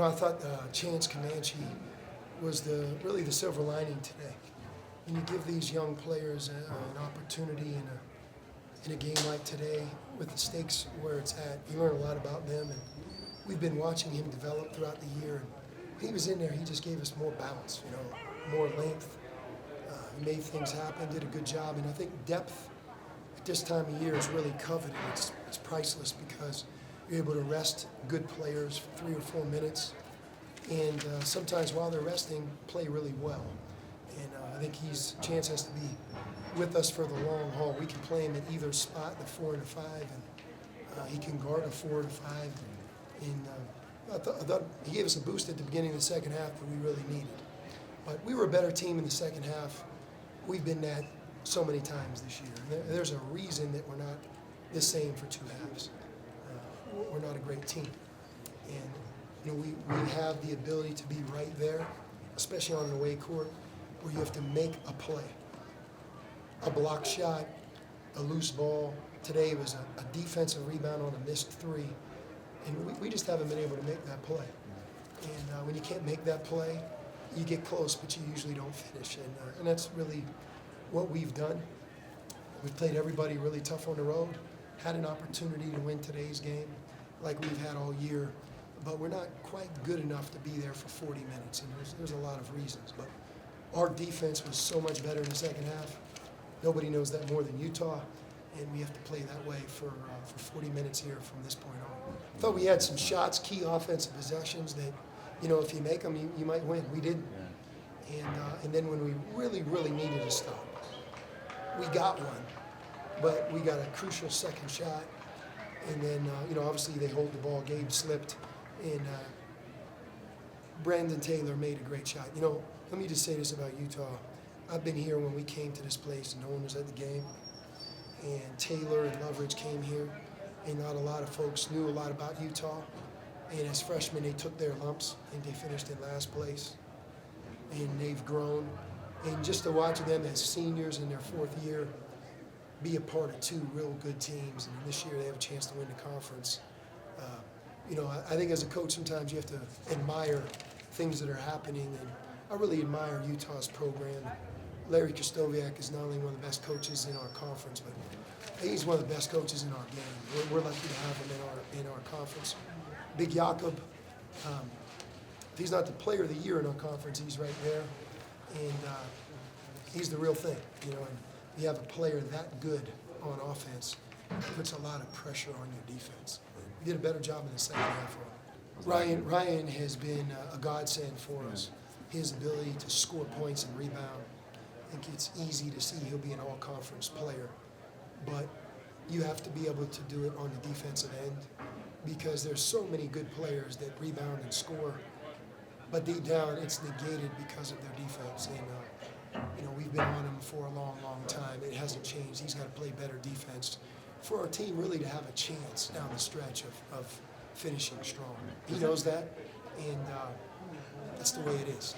I thought Chance Comanche was really the silver lining today. When you give these young players an opportunity in a game like today, with the stakes where it's at, you learn a lot about them. And we've been watching him develop throughout the year. And when he was in there, he just gave us more balance, more length. He made things happen, did a good job. And I think depth at this time of year is really coveted. It's priceless because you're able to rest good players for 3 or 4 minutes. And sometimes while they're resting, play really well. And I think Chance has to be with us for the long haul. We can play him at either spot, the 4 and the 5, and he can guard a 4 and a 5. And I thought he gave us a boost at the beginning of the second half that we really needed. But we were a better team in the second half. We've been that so many times this year. There's a reason that we're not the same for 2 halves. We're not a great team. And we have the ability to be right there, especially on an away court, where you have to make a play. A block shot, a loose ball. Today it was a defensive rebound on a missed 3. And we just haven't been able to make that play. And when you can't make that play, you get close, but you usually don't finish. And that's really what we've done. We've played everybody really tough on the road, had an opportunity to win today's game like we've had all year, but we're not quite good enough to be there for 40 minutes. And there's a lot of reasons. But our defense was so much better in the second half. Nobody knows that more than Utah, and we have to play that way for 40 minutes here from this point on. I thought we had some shots, key offensive possessions that, if you make them, you might win. We didn't. And then when we really, really needed a stop, we got one, but we got a crucial second shot. And then, obviously they hold the ball. Gabe slipped, and Brandon Taylor made a great shot. Let me just say this about Utah. I've been here when we came to this place and no one was at the game. And Taylor and Loveridge came here, and not a lot of folks knew a lot about Utah. And as freshmen, they took their lumps, and they finished in last place. And they've grown. And just to watch them as seniors in their 4th year be a part of 2 real good teams, and this year they have a chance to win the conference. I think as a coach, sometimes you have to admire things that are happening, and I really admire Utah's program. Larry Kostoviak is not only one of the best coaches in our conference, but he's one of the best coaches in our game. We're lucky to have him in our conference. Big Jakob, if he's not the player of the year in our conference, he's right there, and he's the real thing. And you have a player that good on offense, it puts a lot of pressure on your defense. We did a better job in the second half. Ryan has been a godsend for us. His ability to score points and rebound. I think it's easy to see he'll be an all-conference player, but you have to be able to do it on the defensive end because there's so many good players that rebound and score, but deep down it's negated because of their defense. And we've been on him for a long, long time. It hasn't changed. He's got to play better defense for our team really to have a chance down the stretch of finishing strong. He knows that, and that's the way it is.